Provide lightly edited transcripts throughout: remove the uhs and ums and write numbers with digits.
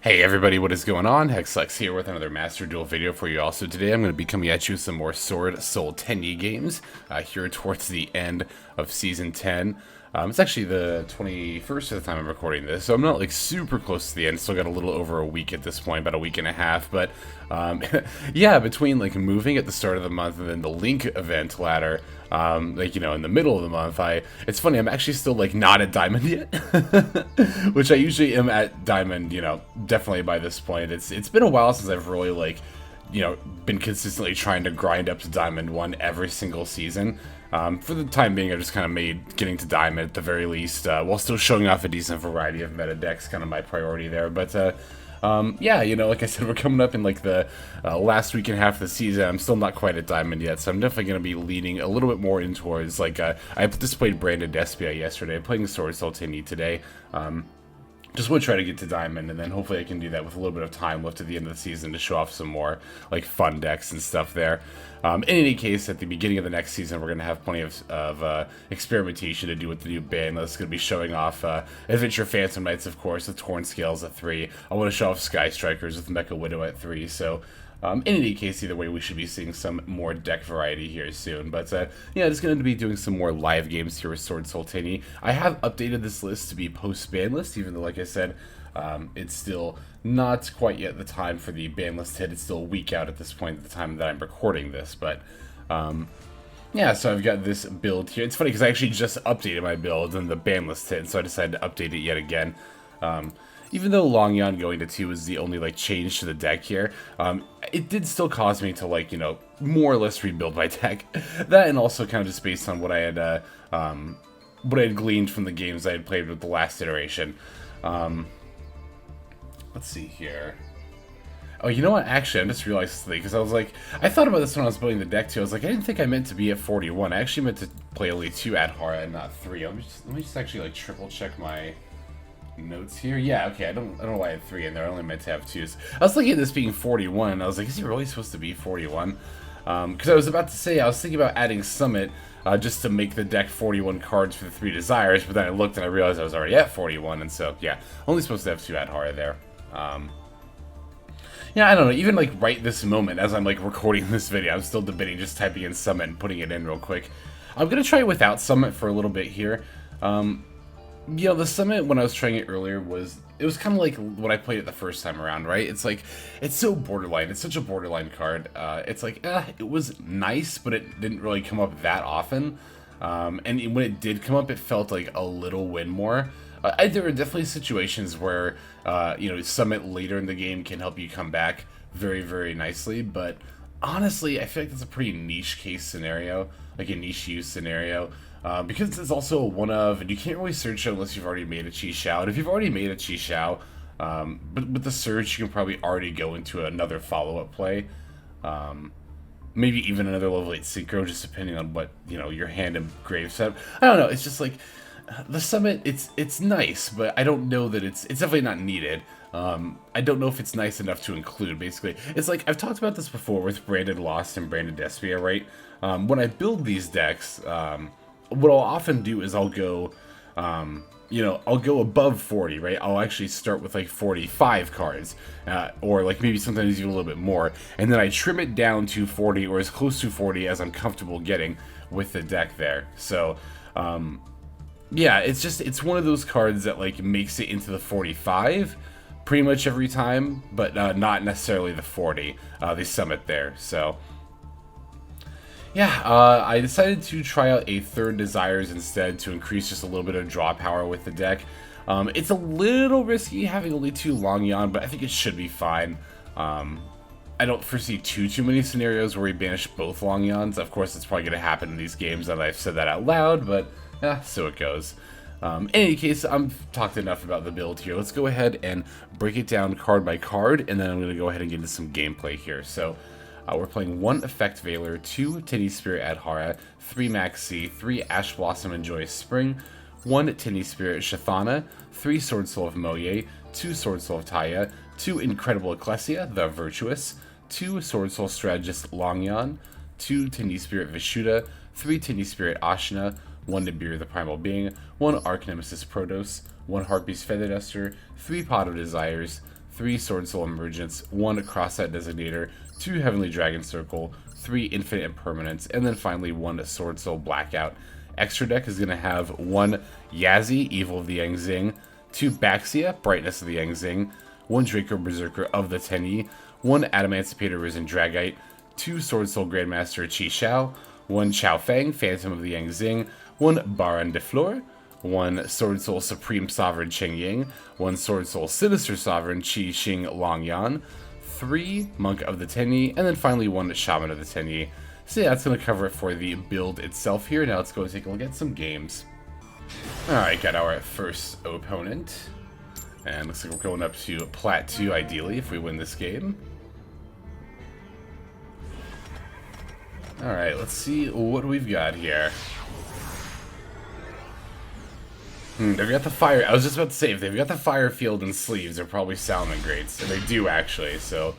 Hey everybody, what is going on? Hexlex here with another Master Duel video for you. Also today I'm going to be coming at you with some more Swordsoul Tenyi games here towards the end of Season 10. It's actually the 21st at the time I'm recording this, so I'm not like super close to the end. Still got a little over a week at this point, about a week and a half. But yeah, between like moving at the start of the month and then the Link event ladder, like, you know, in the middle of the month, it's funny, I'm actually still like not at Diamond yet, which I usually am at Diamond, you know, definitely by this point. It's been a while since I've really like, you know, been consistently trying to grind up to Diamond 1 every single season. For the time being, I just kind of made getting to Diamond at the very least, while still showing off a decent variety of meta decks, kind of my priority there. But yeah, you know, like I said, we're coming up in like the last week and a half of the season. I'm still not quite at Diamond yet, so I'm definitely going to be leaning a little bit more in towards, like, I just played Branded Despia yesterday, playing Swordsoul Tenyi today. Just want to try to get to Diamond, and then hopefully I can do that with a little bit of time left at the end of the season to show off some more, like, fun decks and stuff there. In any case, at the beginning of the next season, we're going to have plenty of experimentation to do with the new ban list. Going to be showing off Adventure Phantom Knights, of course, with Torn Scales at 3. I want to show off Sky Strikers with Mecha Widow at 3, so... in any case, either way, we should be seeing some more deck variety here soon. But, yeah, just going to be doing some more live games here with Swordsoul Tenyi. I have updated this list to be post-ban list, even though, like I said, it's still not quite yet the time for the ban list hit. It's still a week out at this point at the time that I'm recording this. But, yeah, so I've got this build here. It's funny because I actually just updated my build and the ban list hit, so I decided to update it yet again. Even though Longyuan going to 2 is the only, like, change to the deck here, it did still cause me to, like, you know, more or less rebuild my deck. That, and also kind of just based on what I had gleaned from the games I had played with the last iteration. Let's see here. Oh, you know what? Actually, I just realized something, because I was like, I thought about this when I was building the deck, too. I was like, I didn't think I meant to be at 41. I actually meant to play only 2 Adhara and not 3. Let me just actually, like, triple check my... notes here. Yeah, okay, I don't know why I had 3 in there. I only meant to have 2s. I was looking at this being 41, and I was like, is he really supposed to be 41? Because I was about to say, I was thinking about adding Summit, just to make the deck 41 cards for the 3 Desires, but then I looked and I realized I was already at 41, and so, yeah, only supposed to have 2 Adhara there. Yeah, I don't know, even, like, right this moment, as I'm, like, recording this video, I'm still debating just typing in Summit and putting it in real quick. I'm gonna try without Summit for a little bit here. You know, the Summit, when I was trying it earlier, it was kind of like when I played it the first time around, right? It's like, it's so borderline. It's such a borderline card. It's like, it was nice, but it didn't really come up that often. And when it did come up, it felt like a little win more. There are definitely situations where, you know, Summit later in the game can help you come back very, very nicely, but honestly, I feel like that's a pretty niche case scenario, like a niche use scenario. Because it's also a one-of, and you can't really search it unless you've already made a Chi Xiao. And if you've already made a Chi Xiao, but with the search, you can probably already go into another follow-up play. Maybe even another level 8 Synchro, just depending on what, you know, your hand and grave set. I don't know, it's just like, the Summit, it's nice, but I don't know that it's definitely not needed. I don't know if it's nice enough to include, basically. It's like, I've talked about this before with Branded Lost and Branded Despia, right? When I build these decks, what I'll often do is I'll go, you know, I'll go above 40, right? I'll actually start with like 45 cards, or like maybe sometimes even a little bit more, and then I trim it down to 40 or as close to 40 as I'm comfortable getting with the deck there. So, yeah, it's one of those cards that like makes it into the 45 pretty much every time, but not necessarily the 40. They Summit there, so... Yeah, I decided to try out a 3rd Desires instead to increase just a little bit of draw power with the deck. It's a little risky having only 2 Longyuan, but I think it should be fine. I don't foresee too many scenarios where we banish both Longyuans. Of course, it's probably going to happen in these games that I've said that out loud, but yeah, so it goes. In any case, I've talked enough about the build here. Let's go ahead and break it down card by card, and then I'm going to go ahead and get into some gameplay here. So... we're playing 1 Effect Veiler, 2 Tenyi Spirit Adhara, 3 Maxx, 3 Ash Blossom and Joyous Spring, 1 Tenyi Spirit Shthana, 3 Swordsoul of Mo Ye, 2 Swordsoul of Taia, 2 Incredible Ecclesia, the Virtuous, 2 Swordsoul Strategist Longyuan, 2 Tenyi Spirit Vishuda, 3 Tenyi Spirit Ashuna, 1 Nibiru the Primal Being, 1 Archnemesis Protos, 1 Harpie's Feather Duster, 3 Pot of Desires, 3 Swordsoul Emergence, 1 Crossout Designator, 2 Heavenly Dragon Circle, 3 Infinite Impermanence, and then finally 1 Swordsoul Blackout. Extra deck is going to have 1 Yazi, Evil of the Yang Zing, 2 Baxia, Brightness of the Yang Zing, 1 Draco Berserker of the Tenyi, 1 Adamancipator Risen Dragite, 2 Swordsoul Grandmaster Chi Xiao, 1 Chao Fang, Phantom of the Yang Zing, 1 Baron de Fleur, 1 Swordsoul Supreme Sovereign Cheng Ying, 1 Swordsoul Sinister Sovereign Qi Xing Longyuan, 3 Monk of the Tenyi, and then finally 1 Shaman of the Tenyi. So yeah, that's going to cover it for the build itself here. Now let's go and take a look at some games. Alright, got our first opponent. And looks like we're going up to Plat 2, ideally, if we win this game. Alright, let's see what we've got here. They've got the fire. I was just about to say, if they've got the fire field and sleeves, they're probably Salamangreats. And they do, actually, so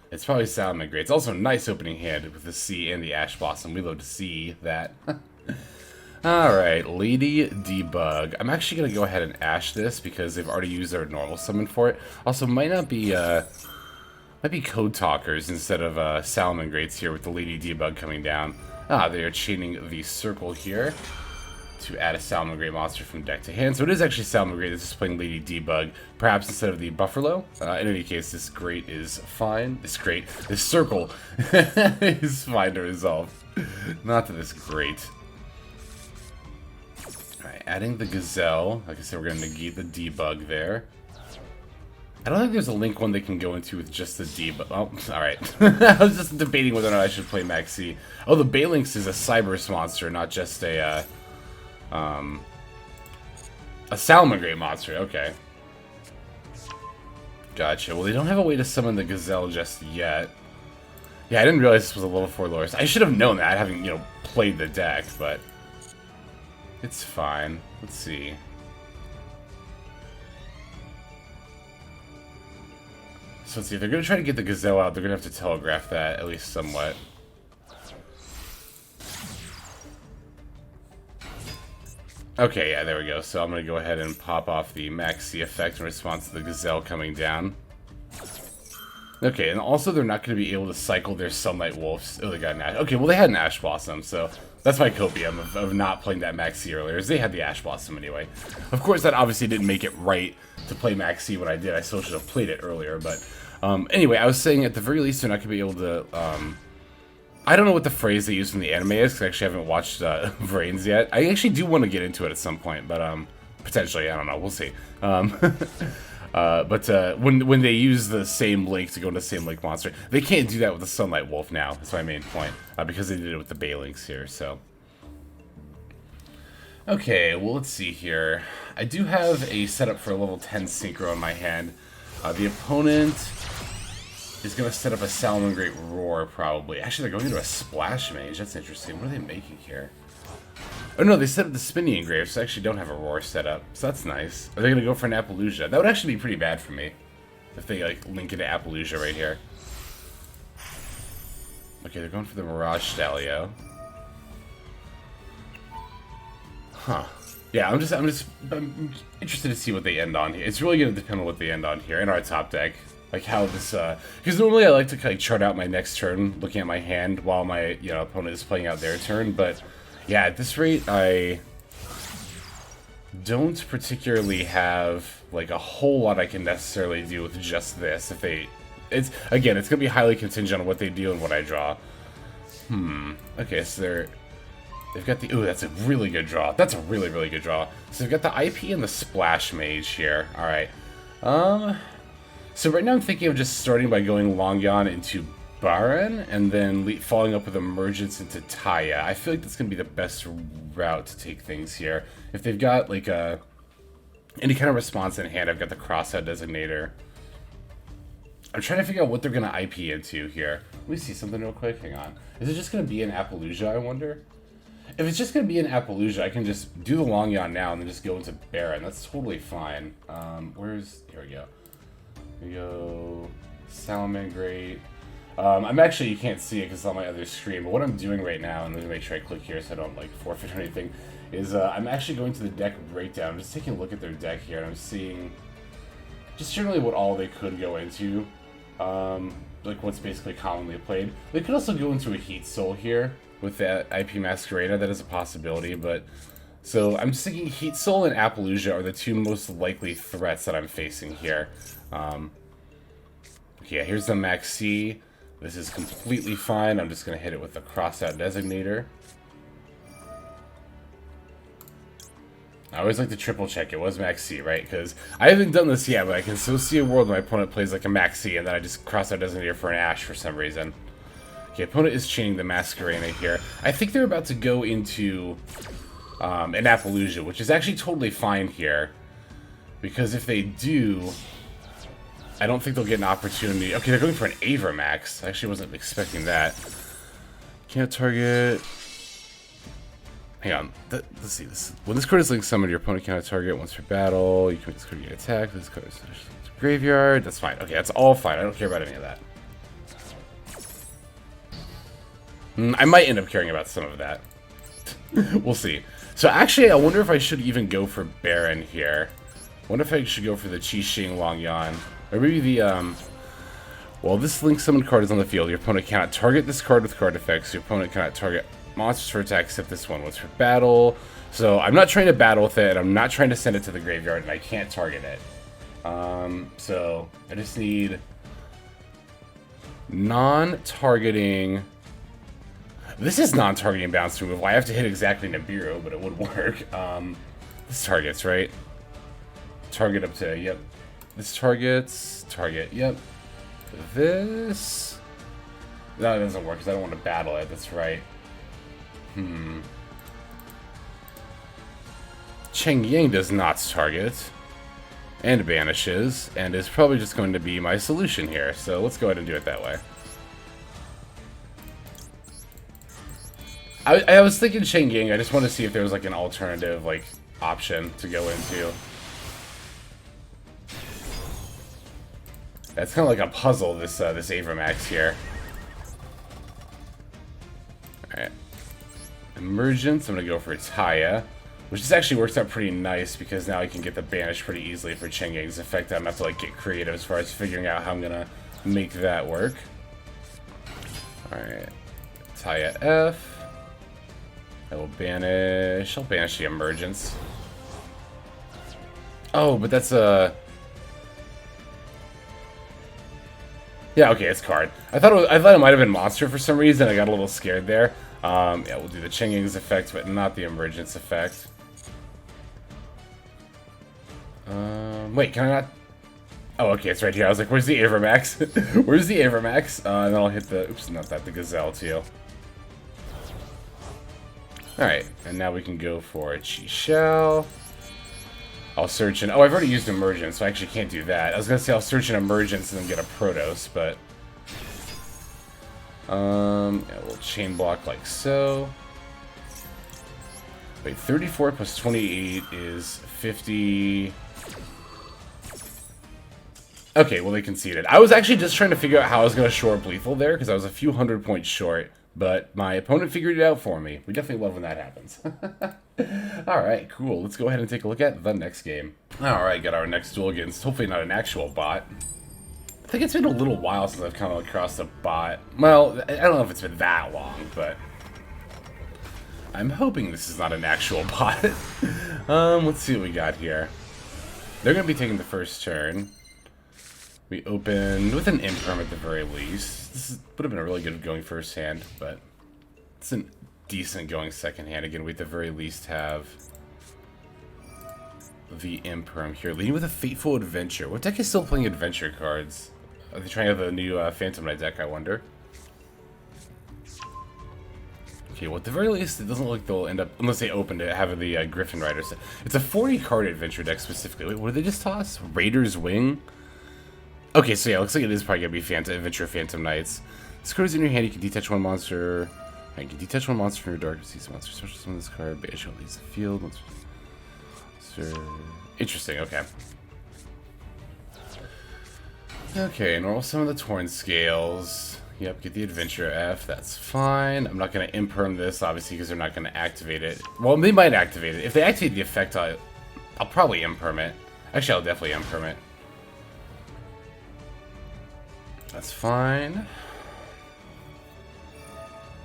it's probably Salamangreats. Also, nice opening hand with the C and the Ash Blossom. We love to see that. Alright, Lady Debug. I'm actually going to go ahead and Ash this because they've already used their normal summon for it. Also, might be Code Talkers instead of Salamangreats here with the Lady Debug coming down. Ah, they are chaining the circle here to add a Salamangreat monster from deck to hand. So it is actually Salamangreat that's just playing Lady Debug, perhaps instead of the Buffalo. In any case, this Great is fine. This Circle is fine to resolve. Not to this Great. Alright, adding the Gazelle. Like I said, we're going to negate the Debug there. I don't think there's a Link one they can go into with just the Debug. Oh, alright. I was just debating whether or not I should play Maxx. Oh, the Balinx is a Cyberse monster, not just a Salamangreat monster, okay. Gotcha. Well, they don't have a way to summon the Gazelle just yet. Yeah, I didn't realize this was a level 4 Loris. I should have known that, having, played the deck, but it's fine. Let's see. So let's see, if they're going to try to get the Gazelle out, they're going to have to telegraph that, at least somewhat. Okay, yeah, there we go. So I'm going to go ahead and pop off the Maxx effect in response to the Gazelle coming down. Okay, and also they're not going to be able to cycle their Sunlight Wolves. Oh, they got an Ash. Okay, well, they had an Ash Blossom, so that's my copium of not playing that Maxx earlier, is they had the Ash Blossom anyway. Of course, that obviously didn't make it right to play Maxx when I did. I still should have played it earlier, but anyway, I was saying at the very least they're not going to be able to... I don't know what the phrase they use from the anime is, because I actually haven't watched Vrains yet. I actually do want to get into it at some point, but potentially, I don't know, we'll see. But when they use the same link to go into the same link monster, they can't do that with the Sunlight Wolf now, that's my main point, because they did it with the Balinx here, so. Okay, well, let's see here. I do have a setup for a level 10 Synchro in my hand. The opponent is going to set up a Salamangreat Roar, probably. Actually, they're going into a Splash Mage. That's interesting. What are they making here? Oh, no, they set up the Spinny Engrave, so I actually don't have a Roar set up. So that's nice. Are they going to go for an Appaloosa? That would actually be pretty bad for me, if they, link into Appaloosa right here. Okay, they're going for the Mirage Stalio. Huh. Yeah, I'm interested to see what they end on here. It's really going to depend on what they end on here in our top deck. Like how this, because normally I like to chart out my next turn, looking at my hand while my opponent is playing out their turn. But yeah, at this rate, I don't particularly have a whole lot I can necessarily do with just this. It's gonna be highly contingent on what they do and what I draw. Okay, so they've got the that's a really good draw. That's a really good draw. So they've got the IP and the Splash Mage here. All right. So right now I'm thinking of just starting by going Longyuan into Baron, and then following up with Emergence into Taia. I feel like that's going to be the best route to take things here. If they've got any kind of response in hand, I've got the Crossout Designator. I'm trying to figure out what they're going to IP into here. Let me see something real quick. Hang on. Is it just going to be an Appaloosa, I wonder? If it's just going to be an Appaloosa, I can just do the Longyuan now and then just go into Baron. That's totally fine. Here we go. Here we go. Salamangreat. I'm actually, you can't see it because it's on my other screen, but what I'm doing right now, and let me make sure I click here so I don't forfeit or anything, is I'm actually going to the deck breakdown. I'm just taking a look at their deck here, and I'm seeing just generally what all they could go into. Like what's basically commonly played. They could also go into a Heat Soul here with that IP Masquerada. That is a possibility, but so I'm just thinking Heat Soul and Appaloosa are the two most likely threats that I'm facing here. Okay, yeah, here's the Maxx. This is completely fine. I'm just gonna hit it with the Crossout Designator. I always like to triple check it was Maxx, right? Because I haven't done this yet, but I can still see a world where my opponent plays like a Maxx and then I just cross out Designator for an Ash for some reason. Okay, opponent is chaining the Masquerade here. I think they're about to go into an Appaloosa, which is actually totally fine here. Because if they do, I don't think they'll get an opportunity. Okay, they're going for an Avra Maxx. I actually wasn't expecting that. Can't target. Hang on. Let's see this. When this card is linked summoned, your opponent cannot target once per battle. You can make this card get attacked. This card is graveyard. That's fine. Okay, that's all fine. I don't care about any of that. I might end up caring about some of that. We'll see. So actually, I wonder if I should even go for Baron here. I wonder if I should go for the Qixing Longyuan. Or maybe the, well, this link summon card is on the field. Your opponent cannot target this card with card effects. Your opponent cannot target monsters for attack except this one was for battle. So I'm not trying to battle with it. I'm not trying to send it to the graveyard, and I can't target it. So I just need non-targeting. This is non-targeting bounce removal. I have to hit exactly Nibiru, but it would work. This targets, right? Target up to, yep. This targets, target, yep. This. No, it doesn't work because I don't want to battle it. That's right. Cheng Yang does not target and banishes and is probably just going to be my solution here. So let's go ahead and do it that way. I was thinking Cheng Yang. I just want to see if there was like an alternative like option to go into. That's kind of like a puzzle. This Avra Maxx here. All right. Emergence, I'm going to go for Taia, which just actually works out pretty nice because now I can get the banish pretty easily for Cheng Yang's effect. I don't have to like get creative as far as figuring out how I'm going to make that work. Alright, Taia F. I will banish, I'll banish the Emergence. Oh, but that's a... Yeah, okay, it's card. I thought it might have been monster for some reason. I got a little scared there. Yeah, we'll do the Cheng Yang's effect, but not the Emergence effect. Wait, can I not? Oh, okay, it's right here. I was like, where's the Avra Maxx? Where's the Avra Maxx? And then I'll hit the, oops, not that, the Gazelle too. Alright, and now we can go for a Chi-Shell. I'll search an, oh, I've already used Emergence, so I actually can't do that. I was gonna say I'll search an Emergence and then get a Protos, but... yeah, we'll chain block like so. Wait, 34 plus 28 is 50... Okay, well they conceded. I was actually just trying to figure out how I was going to short up lethal there, because I was a few 100 points short, but my opponent figured it out for me. We definitely love when that happens. Alright, cool. Let's go ahead and take a look at the next game. Alright, got our next duel against, hopefully not an actual bot. I think it's been a little while since I've kind of crossed a bot. Well, I don't know if it's been that long, but... I'm hoping this is not an actual bot. Let's see what we got here. They're going to be taking the first turn. We open with an Imperm at the very least. This would have been a really good going first hand, but it's a decent going second hand. Again, we at the very least have the Imperm here. Leading with a Fateful Adventure. What deck is still playing adventure cards? Are they trying to have a new Phantom Knight deck, I wonder? Okay, well at the very least, it doesn't look like they'll end up, unless they opened it, having the Griffin Riders. It's a 40-card adventure deck specifically. Wait, what did they just toss? Raider's Wing? Okay, so yeah, looks like it is probably going to be Adventure Phantom Knights. This card is in your hand, you can detach one monster. You can detach one monster from your dark disease monster. Special summon this card, banish all leaves the field. Monster. Interesting, okay. Okay, normal summon the Torn Scales. Yep, get the Adventure F, that's fine. I'm not going to imperm this, obviously, because they're not going to activate it. Well, they might activate it. If they activate the effect, I'll probably imperm it. Actually, I'll definitely imperm it. That's fine.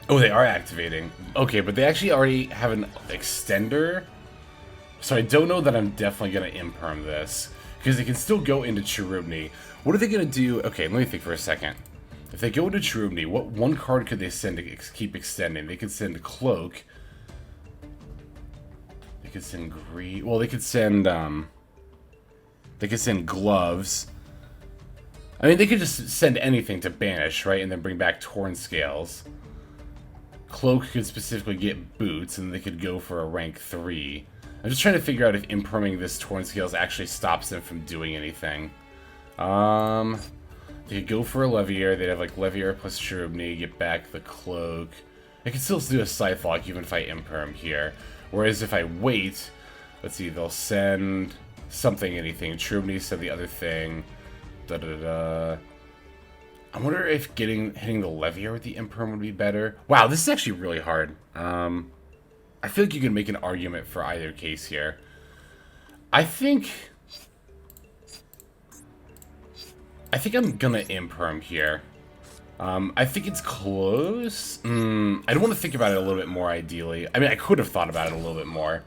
Oh, they are activating. Okay, but they actually already have an extender. So I don't know that I'm definitely going to imperm this. Because they can still go into Cherubni. What are they going to do? Okay, let me think for a second. If they go into Cherubni, what one card could they send to keep extending? They could send Cloak. They could send Greed. Well, they could send Gloves. I mean, they could just send anything to banish, right? And then bring back Torn Scales. Cloak could specifically get Boots, and they could go for a rank 3. I'm just trying to figure out if imperming this Torn Scales actually stops them from doing anything. They could go for a Levier. They'd have like Levier plus Cherubni, get back the Cloak. They could still do a Scythe Lock even if I imperm here. Whereas if I wait, let's see, they'll send something, anything. Cherubni said the other thing. I wonder if hitting the Levier with the imperm would be better. Wow, this is actually really hard. I feel like you can make an argument for either case here. I think I'm gonna imperm here. I think it's close. I don't want to think about it a little bit more, ideally. I mean, I could have thought about it a little bit more.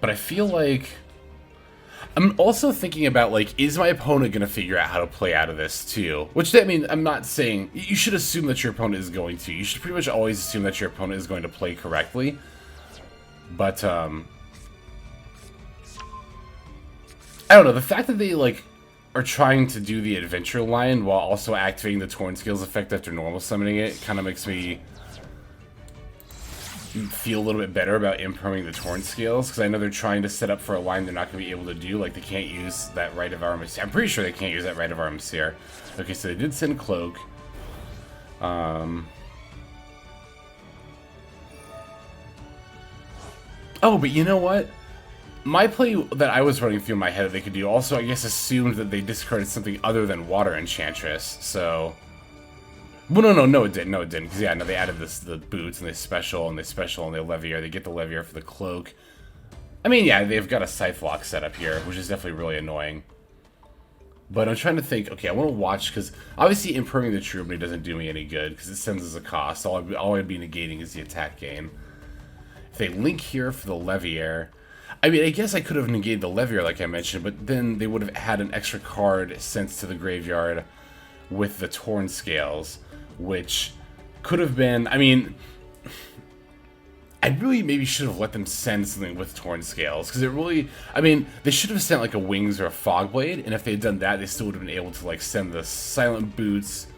But I feel like... I'm also thinking about, like, is my opponent going to figure out how to play out of this, too? Which, I mean, I'm not saying... You should assume that your opponent is going to. You should pretty much always assume that your opponent is going to play correctly. But, I don't know. The fact that they, like, are trying to do the Adventure line while also activating the Torn Scales effect after normal summoning it kind of makes me feel a little bit better about imperming the Torn Scales, because I know they're trying to set up for a line they're not going to be able to do, like they can't use that Rite of Armistice. I'm pretty sure they can't use that Rite of Armistice. Okay, so they did send Cloak. Oh, but you know what? My play that I was running through my head that they could do also, I guess, assumed that they discarded something other than Water Enchantress, so... Well, no, it didn't. No, it didn't. Because, yeah, no, they added the Boots, and they special, and they Levier. They get the Levier for the Cloak. I mean, yeah, they've got a Scythe Lock set up here, which is definitely really annoying. But I'm trying to think, okay, I want to watch, because obviously imperming the Cherubni doesn't do me any good, because it sends as a cost. All I'd be negating is the attack gain. If they link here for the Levier... I mean, I guess I could have negated the Levier, like I mentioned, but then they would have had an extra card sent to the graveyard with the Torn Scales, which could have been... I mean, I really maybe should have let them send something with Torn Scales, because it really... I mean, they should have sent, like, a Wings or a Fogblade, and if they had done that, they still would have been able to, like, send the Silent Boots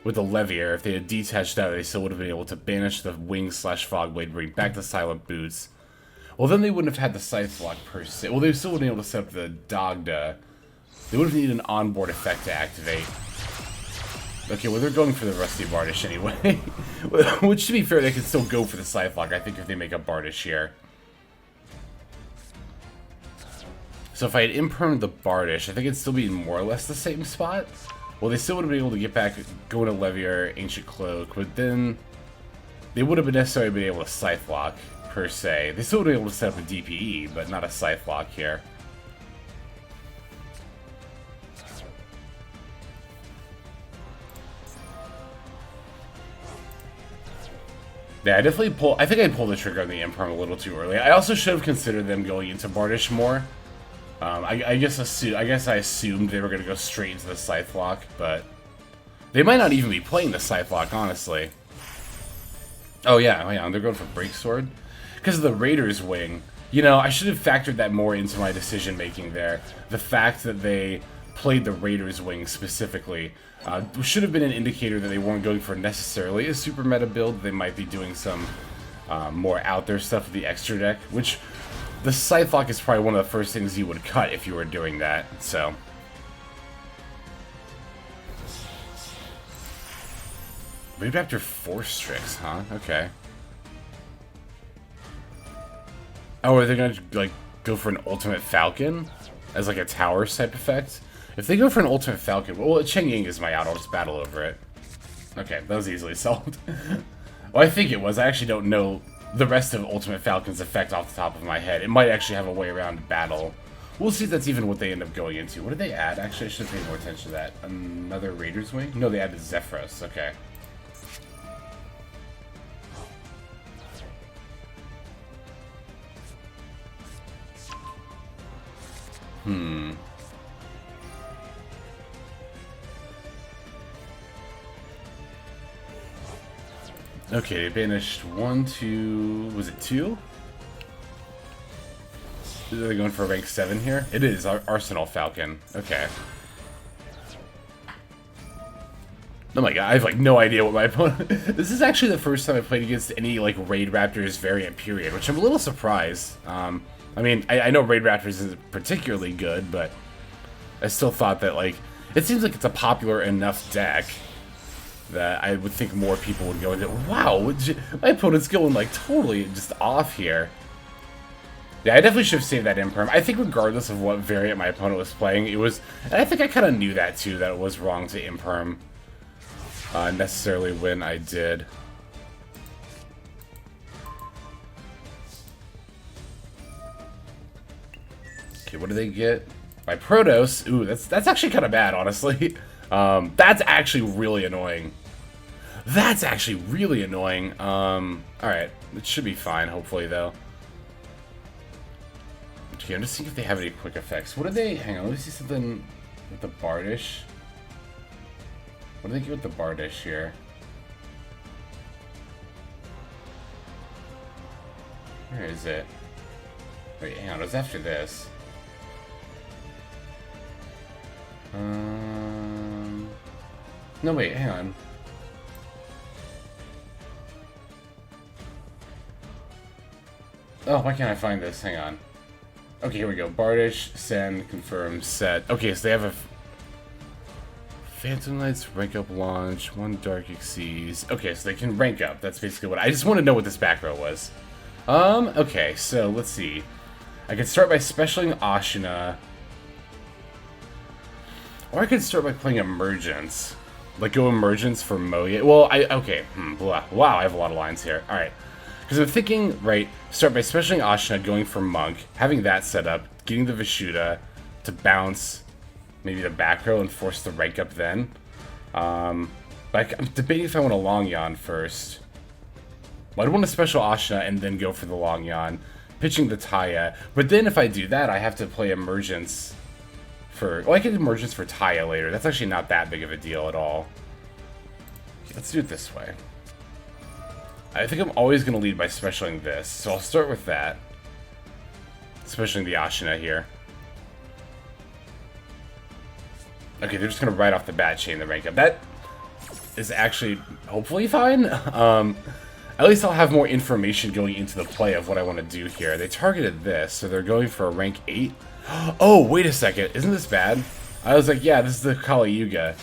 with the Levier. If they had detached that, they still would have been able to banish the Wings/Fogblade, bring back the Silent Boots. Well, then they wouldn't have had the Scythe Lock per se. Well, they still wouldn't be able to set up the Dagda. They would have needed an onboard effect to activate. Okay, well, they're going for the Rusty Bardish anyway. Which, to be fair, they could still go for the Scythe Lock, I think, if they make a Bardish here. So if I had impermed the Bardish, I think it'd still be more or less the same spot. Well, they still would have been able to get back, go into Levier, Ancient Cloak, but then they would have necessarily been able to Scythe Lock, per se. They still would have been able to set up a DPE, but not a Scythe Lock here. Yeah, I think I pulled the trigger on the imperm a little too early. I also should have considered them going into Bardish more. I guess I assumed they were going to go straight into the Scythe Lock, but they might not even be playing the Scythe Lock, honestly. Oh yeah, they're going for Break Sword. Because of the Raider's Wing. You know, I should have factored that more into my decision making there. The fact that they played the Raider's Wing specifically should have been an indicator that they weren't going for necessarily a super meta build. They might be doing some more out there stuff with the extra deck, which the Scythe Lock is probably one of the first things you would cut if you were doing that, so. Maybe after Force Strix, huh? Okay. Oh, are they gonna, like, go for an Ultimate Falcon? As, like, a Towers type effect? If they go for an Ultimate Falcon... Well, Cheng Ying is my out. I'll just battle over it. Okay, that was easily solved. Well, I think it was. I actually don't know the rest of Ultimate Falcon's effect off the top of my head. It might actually have a way around battle. We'll see if that's even what they end up going into. What did they add? Actually, I should pay more attention to that. Another Raider's Wing? No, they added Zephyros. Okay. Okay, they banished 1, 2... Was it 2? Are they going for rank 7 here? It is. Arsenal Falcon. Okay. Oh my god, I have like no idea what my opponent... This is actually the first time I played against any like Raid Raptors variant period, which I'm a little surprised. I mean, I know Raid Raptors isn't particularly good, but I still thought that like... It seems like it's a popular enough deck that I would think more people would go into. Wow, my opponent's going like totally just off here. Yeah, I definitely should have saved that Imperm. I think regardless of what variant my opponent was playing, it was... And I think I kind of knew that too, that it was wrong to Imperm necessarily when I did. Okay, what do they get? My Protos. Ooh, that's actually kind of bad, honestly. That's actually really annoying. That's actually really annoying. Alright. It should be fine, hopefully, though. Okay, I'm just seeing if they have any quick effects. What do they... Hang on, let me see something with the Bardish. What do they get with the Bardish here? Where is it? Wait, hang on, it was after this. No, wait, hang on. Oh, why can't I find this? Hang on. Okay, here we go. Bardish, send, confirm, set. Okay, so they have a Phantom Knights rank up launch, 1 Dark Exceeds. Okay, so they can rank up. That's basically what I just want to know what this back row was. Okay, so let's see. I could start by specialing Ashuna. Or I could start by playing Emergence. Like go Emergence for Mo Ye. Well, okay. Wow, I have a lot of lines here. Alright. Because I'm thinking, right, start by specialing Ashuna, going for Monk, having that set up, getting the Vishuda to bounce maybe the back row and force the rank up then. But I'm debating if I want a Longyuan first. Well, I'd want a special Ashuna and then go for the Longyuan, pitching the Taia. But then if I do that, I have to play Emergence for... Well, I could Emergence for Taia later. That's actually not that big of a deal at all. Okay, let's do it this way. I think I'm always going to lead by specialing this, so I'll start with that. Specialing the Ashuna here. Okay, they're just going to right off the bat chain the rank up. That is actually hopefully fine. At least I'll have more information going into the play of what I want to do here. They targeted this, so they're going for a rank 8. Oh, wait a second. Isn't this bad? I was like, yeah, this is the Kali Yuga.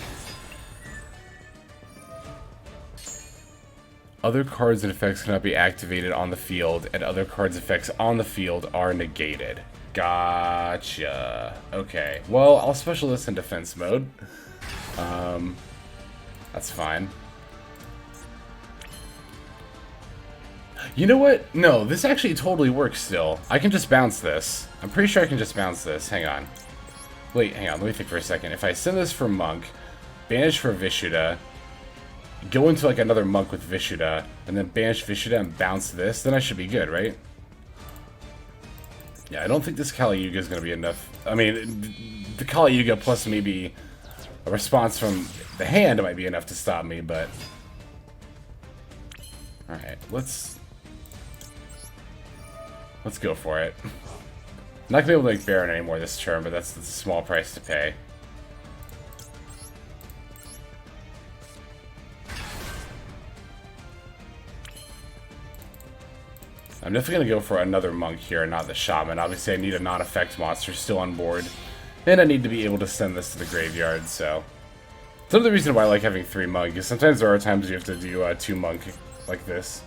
Other cards and effects cannot be activated on the field, and other cards' effects on the field are negated. Gotcha. Okay. Well, I'll special this in defense mode. That's fine. You know what? No, this actually totally works still. I can just bounce this. I'm pretty sure I can just bounce this. Hang on. Wait, hang on. Let me think for a second. If I send this for Monk, banish for Vishuda, go into like another Monk with Vishuda, and then banish Vishuda and bounce this, then I should be good, right? Yeah, I don't think this Kali Yuga is going to be enough. I mean, the Kali Yuga plus maybe a response from the hand might be enough to stop me, but... Alright, let's go for it. I'm not going to be able to make Baron anymore this turn, but that's a small price to pay. I'm definitely going to go for another Monk here and not the Shaman. Obviously, I need a non-effect monster still on board. And I need to be able to send this to the graveyard, so... Some of the reason why I like having 3 Monk is sometimes there are times you have to do 2 Monk like this.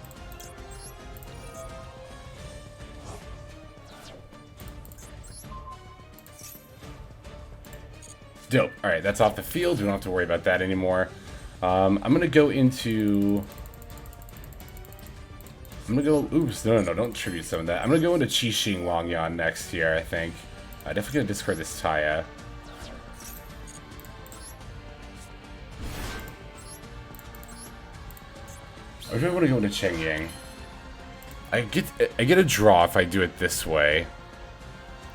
Dope. Alright, that's off the field. We don't have to worry about that anymore. I'm going to go into... I'm gonna go... Oops, no, don't tribute some of that. I'm gonna go into Qixing Longyuan next here, I think. Definitely gonna discard this Taia. I really want to go into Cheng Yang. I get a draw if I do it this way,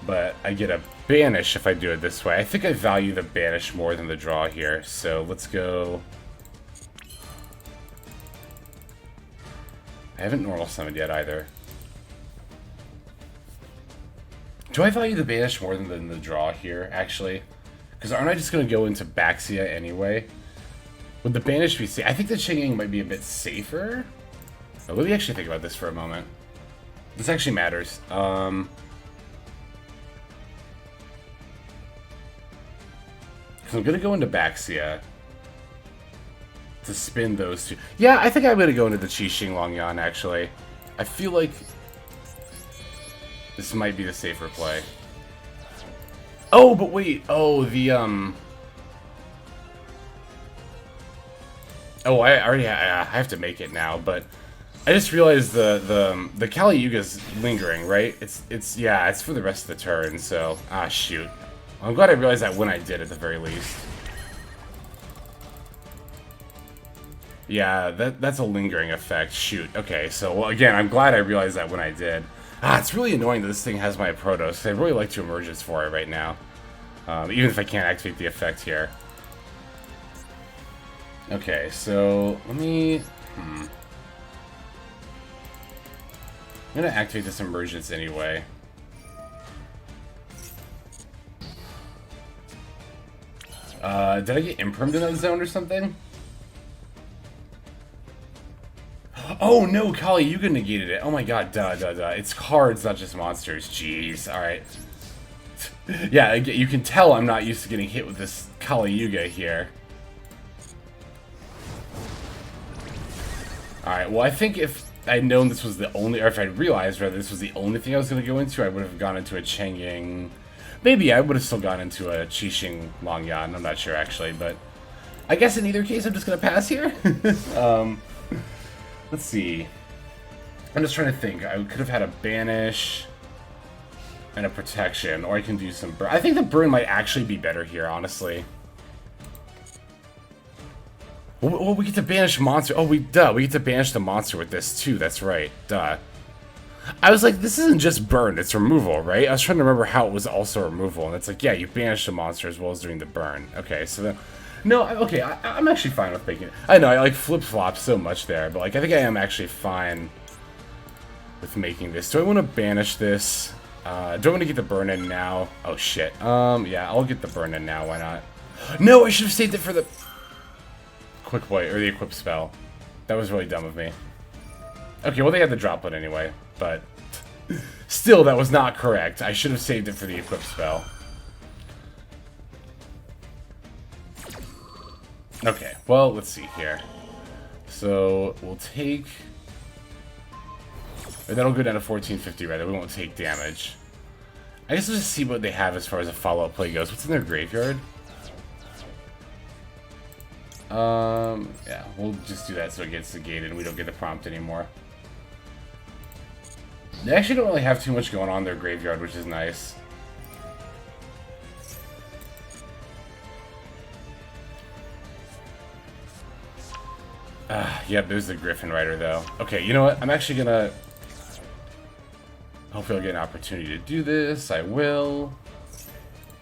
but I get a banish if I do it this way. I think I value the banish more than the draw here, so let's go. I haven't normal summoned yet either. Do I value the banish more than the draw here, actually? Because aren't I just going to go into Baxia anyway? Would the banish be safe? I think the Cheng Yang might be a bit safer. Oh, let me actually think about this for a moment. This actually matters. Because I'm going to go into Baxia to spin those two. Yeah, I think I'm going to go into the Qixing Longyuan, actually. I feel like this might be the safer play. Oh, but wait. Oh, the, Oh, I already I have to make it now, but I just realized the Kali Yuga's lingering, right? Yeah, it's for the rest of the turn, so shoot. I'm glad I realized that when I did at the very least. Yeah, that's a lingering effect. Shoot. Okay, so well, again, I'm glad I realized that when I did. It's really annoying that this thing has my Protos. I'd really like to Emergence for it right now, even if I can't activate the effect here. Okay, so let me. I'm gonna activate this Emergence anyway. Did I get impermed in that zone or something? Oh no, Kali Yuga negated it. Oh my god, duh. It's cards, not just monsters. Jeez, alright. Yeah, you can tell I'm not used to getting hit with this Kali Yuga here. Alright, well I think if I'd known this was the only, or if I'd realized rather this was the only thing I was going to go into, I would have gone into a Cheng Yang. Maybe I would have still gone into a Qixing Longyuan, I'm not sure actually, but I guess in either case I'm just going to pass here. Let's see. I'm just trying to think. I could have had a banish and a protection, or I can do some burn. I think the burn might actually be better here, honestly. Well, we get to banish monster. Oh, we get to banish the monster with this too. That's right. Duh. I was like, this isn't just burn, it's removal, right? I was trying to remember how it was also removal, and it's like, yeah, you banish the monster as well as doing the burn. Okay, so then... No, okay, I'm actually fine with making it. I know, I like flip-flop so much there, but like I think I am actually fine with making this. Do I want to banish this? Do I want to get the burn in now? Oh shit. Yeah, I'll get the burn in now, why not? No, I should have saved it for the quick play, or the equip spell. That was really dumb of me. Okay, well they had the droplet anyway, but still that was not correct. I should have saved it for the equip spell. Okay, well, let's see here. So, we'll take... Or that'll go down to 1450, rather. We won't take damage. I guess let's just see what they have as far as a follow-up play goes. What's in their graveyard? Yeah, we'll just do that so it gets negated and we don't get the prompt anymore. They actually don't really have too much going on in their graveyard, which is nice. Yep, there's the Griffin Rider, though. Okay, you know what? I'm actually gonna... Hopefully I'll get an opportunity to do this. I will.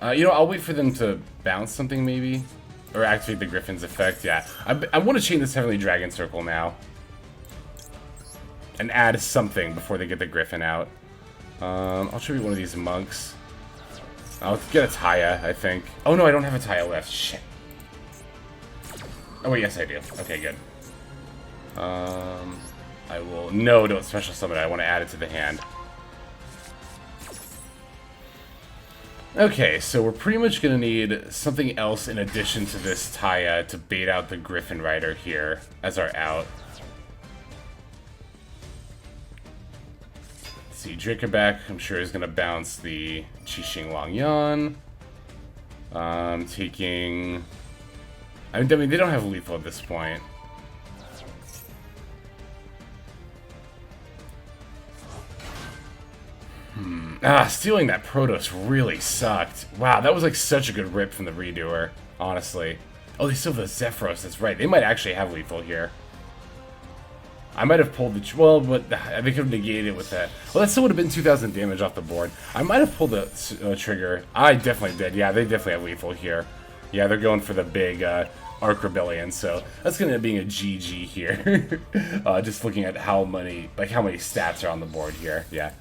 You know, I'll wait for them to bounce something, maybe. Or activate the Griffin's effect, yeah. I want to chain this Heavenly Dragon Circle now. And add something before they get the Griffin out. I'll tribute one of these monks. I'll get a Taia, I think. Oh no, I don't have a Taia left. Shit. Oh wait, yes I do. Okay, good. I will... No, don't special summon it. I want to add it to the hand. Okay, so we're pretty much going to need something else in addition to this Taia to bait out the Griffin Rider here as our out. Let's see, Dracoback, I'm sure is going to bounce the Qixing Longyuan. Taking... I mean, they don't have lethal at this point. Stealing that Protos really sucked. Wow, that was like such a good rip from the redoer, honestly. Oh, they still have the Zephyros, that's right. They might actually have lethal here. I might have pulled the... Well, but they could have negated it with that. Well, that still would have been 2,000 damage off the board. I might have pulled the trigger. I definitely did. Yeah, they definitely have lethal here. Yeah, they're going for the big Arc Rebellion, so that's going to end up being a GG here. Just looking at how many stats are on the board here. Yeah.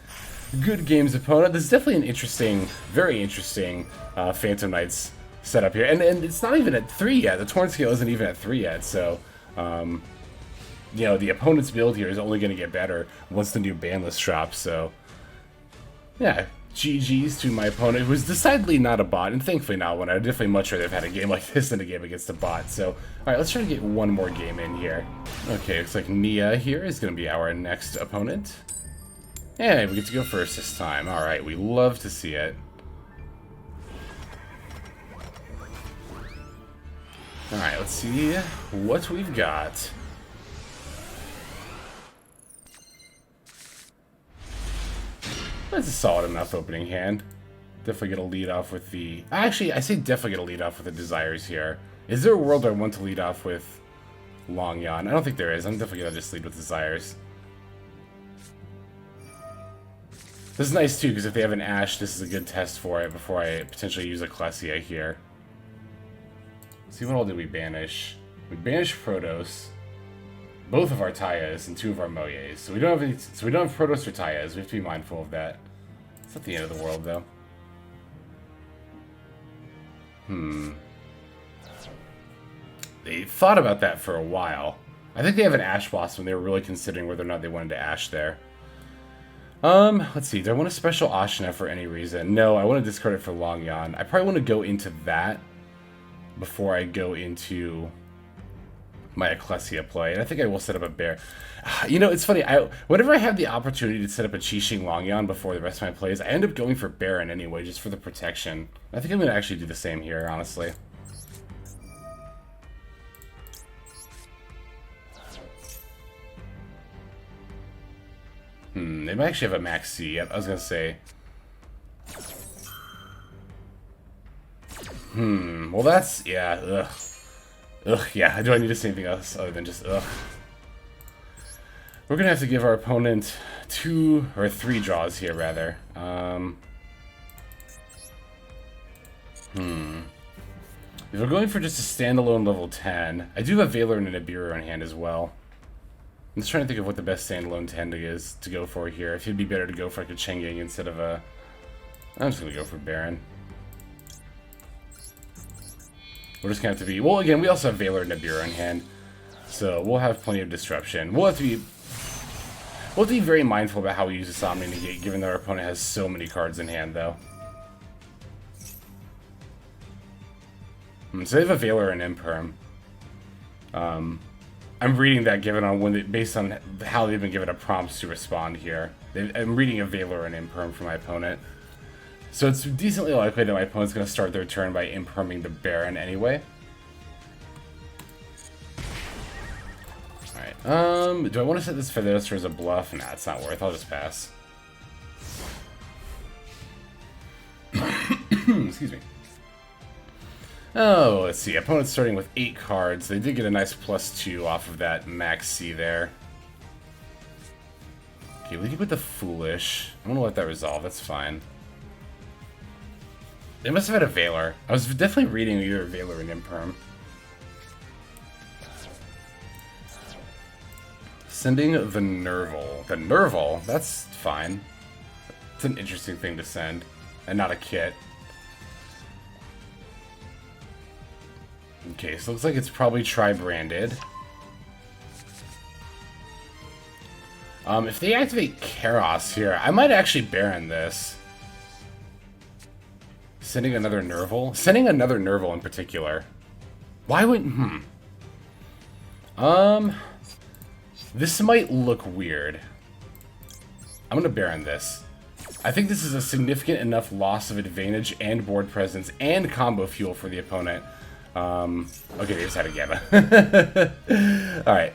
Good games, opponent. This is definitely an interesting, very interesting Phantom Knights setup here. And it's not even at 3 yet. The Torn Scale isn't even at 3 yet, so... you know, the opponent's build here is only going to get better once the new ban list drops, so... Yeah, GG's to my opponent, who was decidedly not a bot, and thankfully not one. I'd definitely much rather have had a game like this than a game against a bot, so... Alright, let's try to get one more game in here. Okay, looks like Nia here is going to be our next opponent. Yeah, we get to go first this time. Alright, we love to see it. Alright, let's see what we've got. That's a solid enough opening hand. Definitely gonna lead off with the... Actually, I say definitely gonna lead off with the Desires here. Is there a world I want to lead off with Longyuan? I don't think there is. I'm definitely gonna just lead with Desires. This is nice too, because if they have an Ash, this is a good test for it before I potentially use Ecclesia here. Let's see, what all did we banish? We banished Protos, both of our Taias, and 2 of our Mo Ye's. So we don't have Protos or Taias. We have to be mindful of that. It's not the end of the world, though. They thought about that for a while. I think they have an Ash Blossom. They were really considering whether or not they wanted to Ash there. Let's see. Do I want a special Ashuna for any reason? No, I want to discard it for Longyuan. I probably want to go into that before I go into my Ecclesia play, and I think I will set up a bear. You know, it's funny, whenever I have the opportunity to set up a Qixing Longyuan before the rest of my plays, I end up going for Baron anyway, just for the protection. I think I'm going to actually do the same here, honestly. They might actually have a Maxx. Yep, I was going to say. Well that's, yeah, yeah, do I need to say anything else other than just, We're gonna have to give our opponent 2 or 3 draws here, rather. If we're going for just a standalone level 10, I do have Valor and a Nibiru in hand as well. I'm just trying to think of what the best standalone 10 is to go for here. If it'd be better to go for like a Chengying instead of a... I'm just gonna go for Baron. We're just gonna have to be... Well, again, we also have Valor and Nibiru in hand, so we'll have plenty of disruption. We'll have to be very mindful about how we use this Omni Negate, given that our opponent has so many cards in hand, though. So they have a Valor and Imperm. I'm reading that based on how they've been given a prompts to respond here. I'm reading a Valor and Imperm for my opponent. So it's decently likely that my opponent's going to start their turn by imperming the Baron anyway. Alright, do I want to set this for this or as a bluff? Nah, it's not worth. I'll just pass. Excuse me. Oh, let's see. Opponent's starting with 8 cards. They did get a nice +2 off of that Maxx there. Okay, leading with the Foolish. I'm going to let that resolve. That's fine. They must have had a Valor. I was definitely reading either Valor and Imperm. Sending the Nerval. The Nerval? That's fine. It's an interesting thing to send. And not a kit. Okay, so it looks like it's probably tri-branded. If they activate Karos here, I might actually Baron this. Sending another Nerval? Sending another Nerval in particular. Why would... This might look weird. I'm gonna Baron this. I think this is a significant enough loss of advantage and board presence and combo fuel for the opponent. Okay, they just had a Gamma. Alright,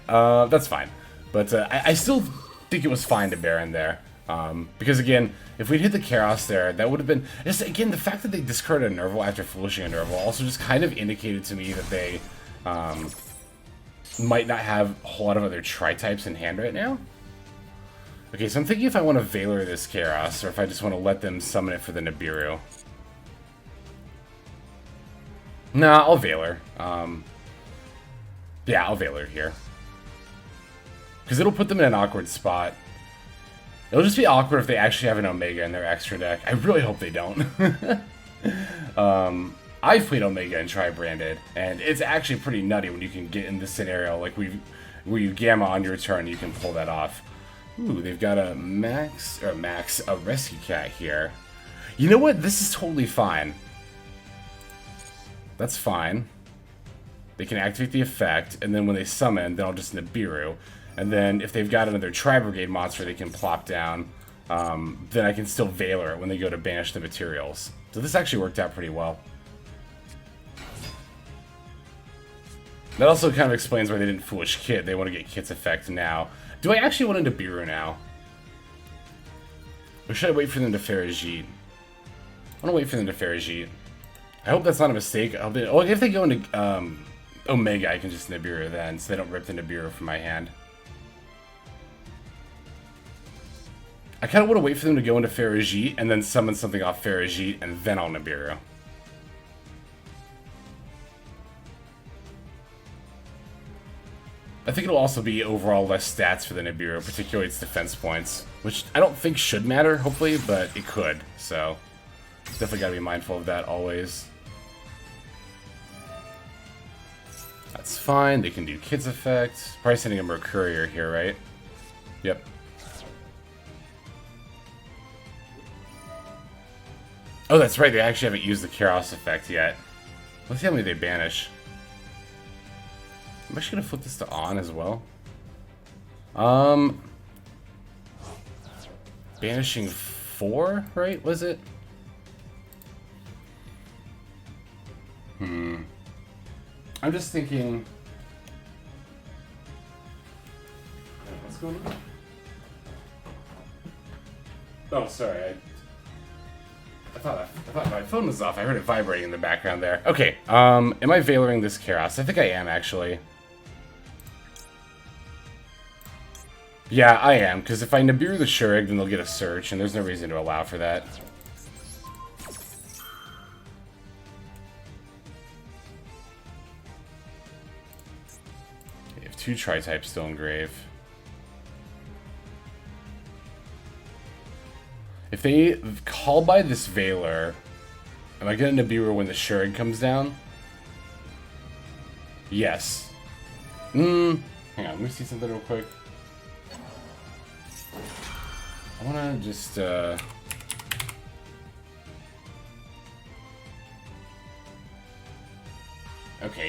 that's fine. But I still think it was fine to Baron there. Because again, if we'd hit the Chaos there, that would have been... Just, again, the fact that they discarded a Nerval after Foolishing a Nerval also just kind of indicated to me that they might not have a whole lot of other Tri-types in hand right now. Okay, so I'm thinking if I want to Valor this Chaos, or if I just want to let them summon it for the Nibiru. Nah, I'll Valor. Yeah, I'll Valor here. Because it'll put them in an awkward spot. It'll just be awkward if they actually have an Omega in their extra deck. I really hope they don't. I've played Omega and Tri-branded, and it's actually pretty nutty when you can get in this scenario, like where you Gamma on your turn, you can pull that off. Ooh, they've got a Maxx, a Rescue Cat here. You know what? This is totally fine. That's fine. They can activate the effect, and then when they summon, then I'll just Nibiru. And then if they've got another Tri-Brigade monster they can plop down, then I can still Valor it when they go to banish the materials. So this actually worked out pretty well. That also kind of explains why they didn't Foolish Kit. They want to get Kit's effect now. Do I actually want to Nibiru now? Or should I wait for them to Farajit? I want to wait for them to Farajit. I hope that's not a mistake. Oh, if they go into Omega, I can just Nibiru then, so they don't rip the Nibiru from my hand. I kind of want to wait for them to go into Farajit and then summon something off Farajit, and then I'll Nibiru. I think it'll also be overall less stats for the Nibiru, particularly its defense points, which I don't think should matter, hopefully, but it could, so definitely gotta be mindful of that always. That's fine, they can do Kid's effect. Probably sending a Mercurier here, right? Yep. Oh, that's right, they actually haven't used the Chaos effect yet. Let's see how many they banish. I'm actually gonna flip this to on as well. Banishing 4, right? Was it? I'm just thinking. What's going on? Oh, sorry. I thought my phone was off. I heard it vibrating in the background there. Okay. Am I Valoring this Chaos? I think I am actually. Yeah, I am, because if I Nibiru the Shurig, then they'll get a search, and there's no reason to allow for that. They have 2 Tri-types still in grave. If they Called By this Valor, am I going to Nibiru when the Shurig comes down? Yes. Hang on, let me see something real quick. I wanna just, okay,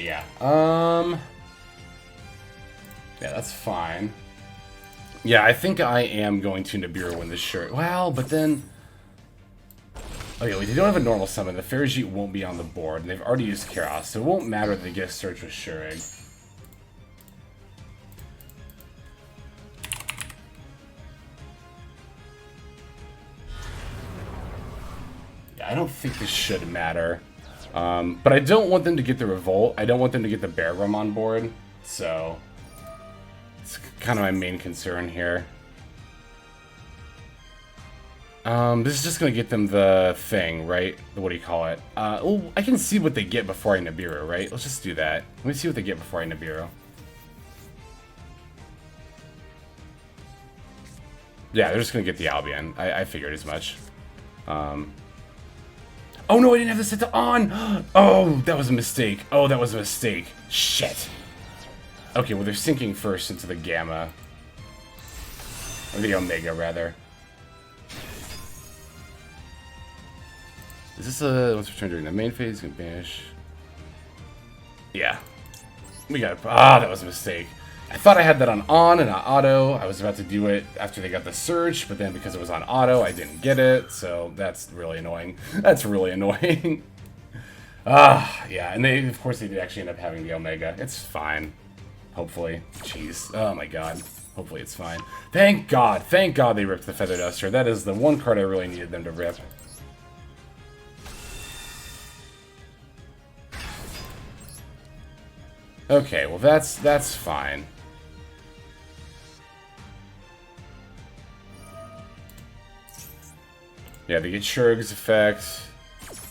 yeah. Yeah, that's fine. Yeah, I think I am going to Nibiru when this shirt. Well, but then... Oh yeah, they don't have a normal summon. The Farajit won't be on the board, and they've already used Chaos, so it won't matter that they get a search with Shurig. I don't think this should matter. But I don't want them to get the Revolt. I don't want them to get the Bear Rum on board. So, it's kind of my main concern here. This is just going to get them the thing, right? What do you call it? Oh, I can see what they get before I Nibiru, right? Let's just do that. Let me see what they get before I Nibiru. Yeah, they're just going to get the Albion. I figured as much. Oh no, I didn't have this set to on! Oh, that was a mistake. Oh, that was a mistake. Shit. Okay, well, they're sinking first into the Gamma. Or the Omega, rather. Is this a... Once returned during the main phase, can banish. Yeah. We got it. Ah, that was a mistake. I thought I had that on and not auto. I was about to do it after they got the search, but then because it was on auto, I didn't get it. So that's really annoying. That's really annoying. Yeah. And they, of course, they did actually end up having the Omega. It's fine. Hopefully. Jeez. Oh my god. Hopefully it's fine. Thank God they ripped the Feather Duster. That is the one card I really needed them to rip. Okay, well that's fine. Yeah, they get Shurg's effect.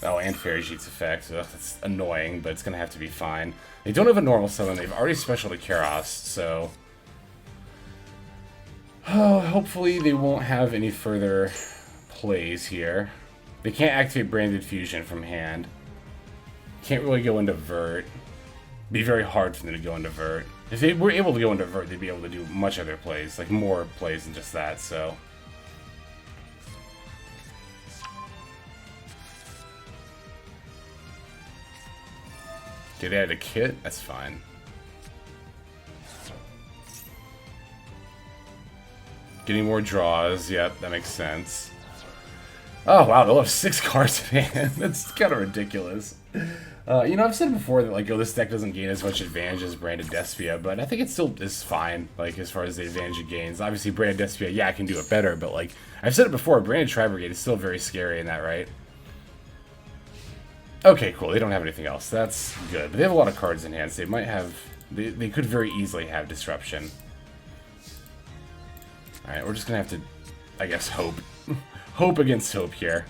Oh, and Fairy Sheet's effect. Ugh, that's annoying, but it's gonna have to be fine. They don't have a normal summon. They've already special to Keros, so... Oh, hopefully they won't have any further plays here. They can't activate Branded Fusion from hand. Can't really go into Vert. Be very hard for them to go into Vert. If they were able to go into Vert, they'd be able to do much other plays, like more plays than just that, so... Did they add a kit? That's fine. Getting more draws. Yep, that makes sense. Oh, wow, they'll have 6 cards in hand. That's kind of ridiculous. You know, I've said before that, like, oh, this deck doesn't gain as much advantage as Branded Despia, but I think it still is fine, like, as far as the advantage it gains. Obviously, Branded Despia, yeah, I can do it better, but, like, I've said it before, Branded Tri-Brigade is still very scary in that, right? Okay, cool. They don't have anything else. That's good. But they have a lot of cards in hand, so they might have... They could very easily have Disruption. Alright, we're just gonna have to, I guess, hope. Hope against hope here.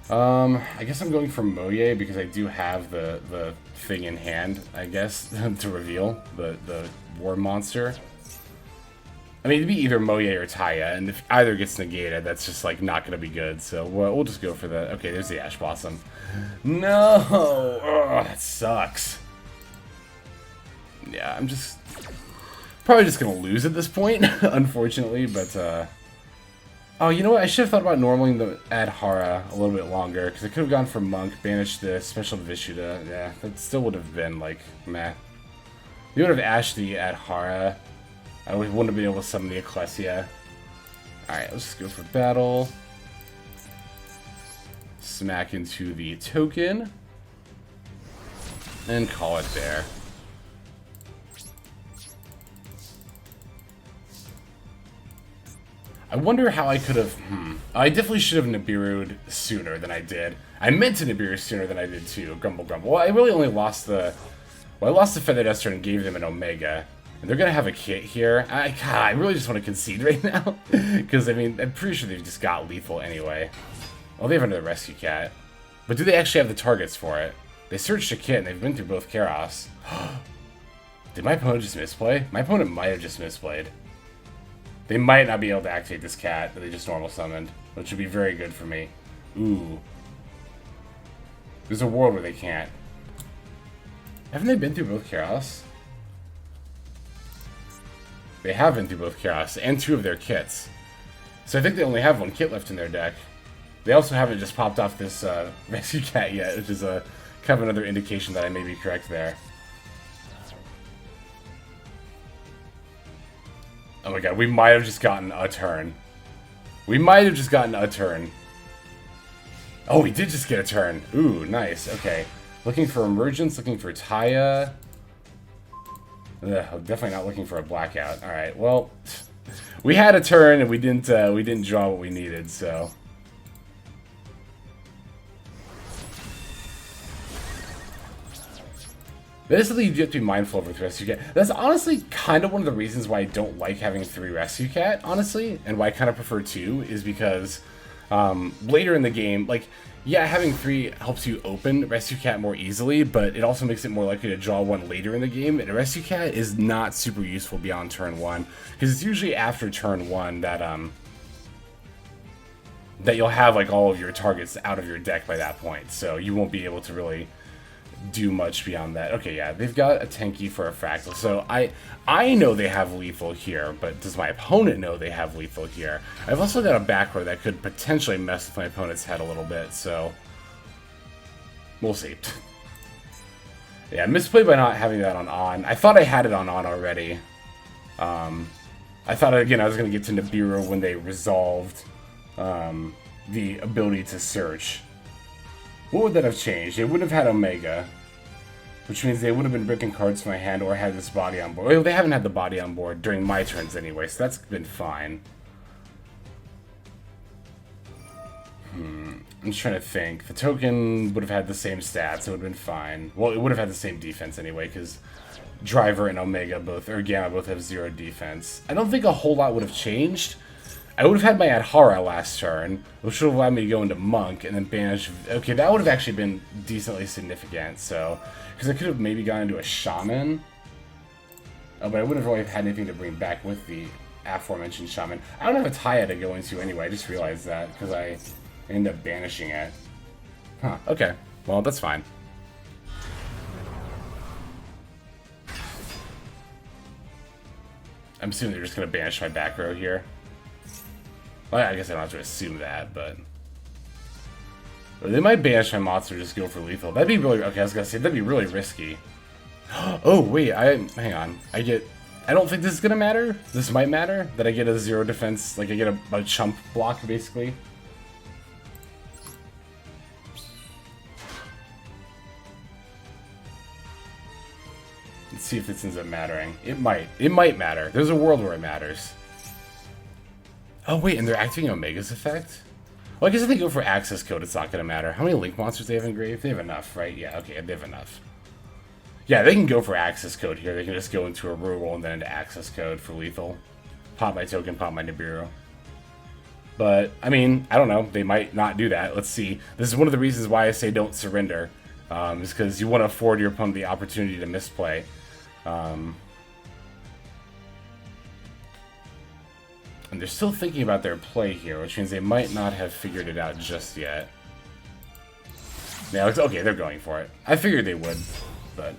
I guess I'm going for Mo Ye because I do have the thing in hand, I guess, to reveal the war monster. I mean, it'd be either Mo Ye or Taia, and if either gets negated, that's just, like, not gonna be good, so we'll just go for the... Okay, there's the Ash Blossom. No! Ugh, that sucks. Yeah, I'm just... Probably just gonna lose at this point, unfortunately, but, Oh, you know what? I should have thought about normaling the Adhara a little bit longer, because I could have gone for Monk, banished the special Vishuda. Yeah, that still would have been, like, meh. You would have ashed the Adhara. I wouldn't have been able to summon the Ecclesia. Alright, let's just go for battle. Smack into the token. And call it there. I wonder how I could have... I definitely should have Nibiru'd sooner than I did. I meant to Nibiru sooner than I did too. Grumble, grumble. Well, I really only lost the... Well, I lost the Feather Duster and gave them an Omega. And they're going to have a kit here. God, I really just want to concede right now. Because, I mean, I'm pretty sure they've just got lethal anyway. Well, they have another Rescue Cat. But do they actually have the targets for it? They searched a kit and they've been through both Keros. Did my opponent just misplay? My opponent might have just misplayed. They might not be able to activate this cat that they just normal summoned, which would be very good for me. Ooh. There's a world where they can't. Haven't they been through both Keros? They have been through both Keros and 2 of their kits. So I think they only have 1 kit left in their deck. They also haven't just popped off this Rescue Cat yet, which is kind of another indication that I may be correct there. Oh my god, we might have just gotten a turn. We might have just gotten a turn. Oh, we did just get a turn. Ooh, nice. Okay. Looking for Emergence, looking for Taia. Ugh, definitely not looking for a Blackout. Alright, well, we had a turn and we didn't draw what we needed, so... That is something you have to be mindful of with Rescue Cat. That's honestly kind of one of the reasons why I don't like having 3 Rescue Cat, honestly, and why I kind of prefer 2, is because later in the game, like, yeah, having 3 helps you open Rescue Cat more easily, but it also makes it more likely to draw 1 later in the game, and a Rescue Cat is not super useful beyond turn 1, because it's usually after turn 1 that that you'll have, like, all of your targets out of your deck by that point, so you won't be able to really do much beyond that. Okay, yeah, they've got a Tenki for a Fractal, so I know they have lethal here, but does my opponent know they have lethal here? I've also got a back row that could potentially mess with my opponent's head a little bit, so we'll see. Yeah, misplay by not having that on. I thought I had it on already. I thought, again, I was going to get to Nibiru when they resolved the ability to search. What would that have changed? It would have had Omega. Which means they would have been ripping cards from my hand or had this body on board. Well, they haven't had the body on board during my turns anyway, so that's been fine. I'm just trying to think. The token would have had the same stats, it would have been fine. Well, it would have had the same defense anyway, because Driver and Omega both, or Gamma both have 0 defense. I don't think a whole lot would have changed. I would have had my Adhara last turn, which would have allowed me to go into Monk and then banish. Okay, that would have actually been decently significant, so. Because I could have maybe gone into a Shaman. Oh, but I wouldn't have really had anything to bring back with the aforementioned Shaman. I don't have a Taia to go into anyway, I just realized that, because I ended up banishing it. Huh, okay. Well, that's fine. I'm assuming they're just going to banish my back row here. Well, I guess I don't have to assume that, but... Or they might banish my monster just go for lethal. That'd be really... Okay, I was going to say, that'd be really risky. Oh, wait, hang on. I don't think this is going to matter. This might matter. That I get a 0 defense, like I get a chump block, basically. Let's see if this ends up mattering. It might. It might matter. There's a world where it matters. Oh, wait, and they're activating Omega's effect? Well, I guess if they go for access code, it's not going to matter. How many Link monsters do they have engraved? They have enough, right? Yeah, okay, they have enough. Yeah, they can go for access code here. They can just go into a reroll and then into access code for lethal. Pop my token, pop my Nibiru. But, I mean, I don't know. They might not do that. Let's see. This is one of the reasons why I say don't surrender. Is because you want to afford your opponent the opportunity to misplay. And they're still thinking about their play here, which means they might not have figured it out just yet. Yeah, okay, they're going for it. I figured they would, but...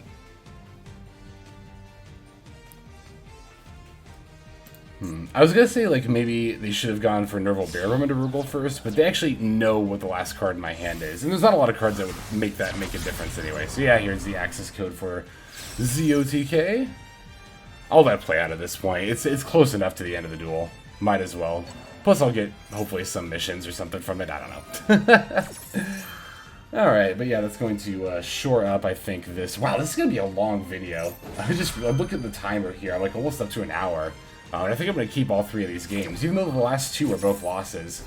I was gonna say, like, maybe they should have gone for Nerval Bearroom into Rugal first, but they actually know what the last card in my hand is. And there's not a lot of cards that would make a difference anyway. So yeah, here's the access code for ZOTK. I'll let it play out at this point. It's close enough to the end of the duel. Might as well. Plus I'll get, hopefully, some missions or something from it. I don't know. Alright, but yeah, that's going to shore up, I think, this... Wow, this is going to be a long video. I look at the timer here. I'm like almost up to an hour. And I think I'm going to keep all 3 of these games, even though the last 2 are both losses.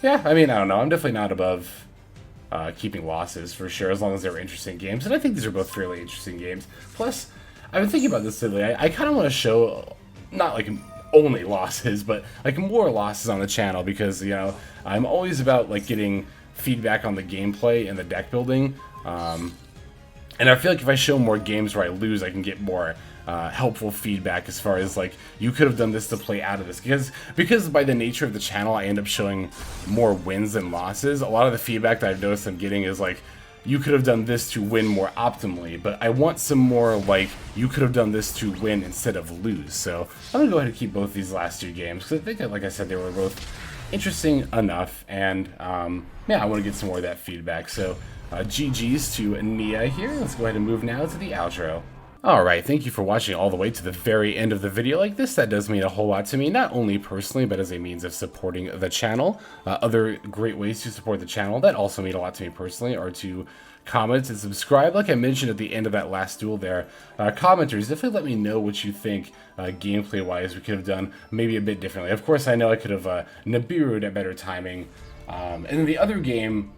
Yeah, I mean, I don't know. I'm definitely not above keeping losses, for sure, as long as they were interesting games. And I think these are both fairly interesting games. Plus, I've been thinking about this lately. I kind of want to show, not like only losses, but like more losses on the channel, because, you know, I'm always about like getting feedback on the gameplay and the deck building. And I feel like if I show more games where I lose, I can get more helpful feedback as far as like, you could have done this to play out of this, because by the nature of the channel I end up showing more wins than losses. A lot of the feedback that I've noticed I'm getting is like, you could have done this to win more optimally, but I want some more like, you could have done this to win instead of lose. So I'm gonna go ahead and keep both these last 2 games, because I think that, like I said, they were both interesting enough, and yeah, I want to get some more of that feedback. So GG's to Nia here. Let's go ahead and move now to the outro. Alright, thank you for watching all the way to the very end of the video like this. That does mean a whole lot to me, not only personally, but as a means of supporting the channel. Other great ways to support the channel that also mean a lot to me personally are to comment and subscribe. Like I mentioned at the end of that last duel there, commenters, definitely let me know what you think gameplay-wise we could have done maybe a bit differently. Of course, I know I could have Nibiru'd at better timing. And then the other game,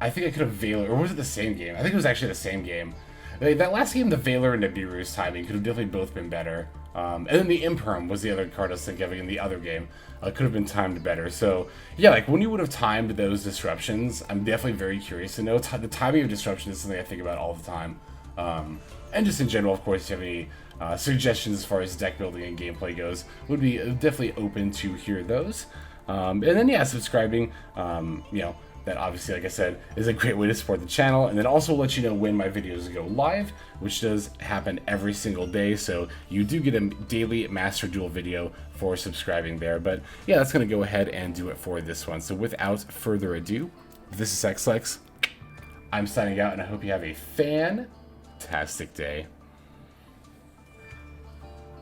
I think I could have Valor, or was it the same game? I think it was actually the same game. That last game, the Valor and Nibiru's timing could have definitely both been better. And then the Imperm was the other card I was thinking of in the other game. Could have been timed better. So, yeah, like when you would have timed those disruptions, I'm definitely very curious to know. The timing of disruption is something I think about all the time. And just in general, of course, if you have any suggestions as far as deck building and gameplay goes, would be definitely open to hear those. And then, yeah, subscribing, you know, that obviously, like I said, is a great way to support the channel, and then also let you know when my videos go live, which does happen every single day, so you do get a daily Master Duel video for subscribing there. But yeah, that's going to go ahead and do it for this one. So without further ado, this is XLex. I'm signing out, and I hope you have a fantastic day.